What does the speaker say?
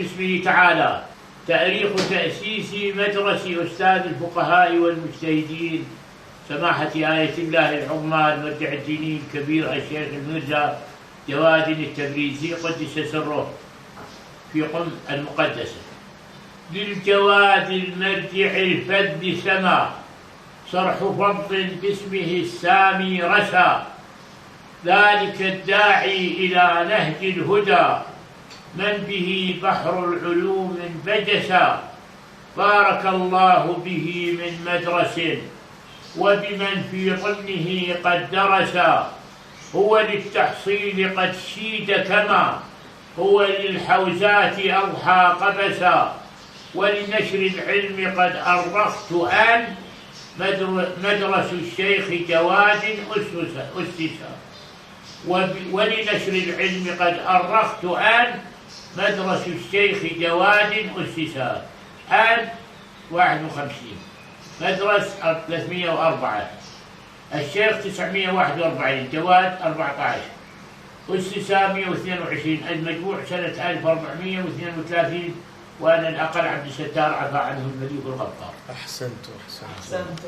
باسمه تعالى تاريخ تأسيس مدرسة أستاذ الفقهاء والمجتهدين سماحة آية الله العظمى المرجع الديني الكبير الشيخ المرزا جواد التبريزي قدس سره في قم المقدسة. للجواد المرجع الفذ سما صرح فضل باسمه السامي رسى، ذلك الداعي إلى نهج الهدى من به بحر العلوم انبجسا، بارك الله به من مدرس وبمن في ضمنه قد درسا، هو للتحصيل قد شيد كما هو للحوزات أضحى قبسا، ولنشر العلم قد أرخت أن مدرس الشيخ جواد أسسا، ولنشر العلم قد أرخت أن مدرس الشيخ جواد أسسا. آن 51 مدرس 304 الشيخ 941 جواد 14 أسسا 122 المجموع سنة 1432 وأنا الأقل عبد الستار عفى عنه المليك الغفار. أحسنت.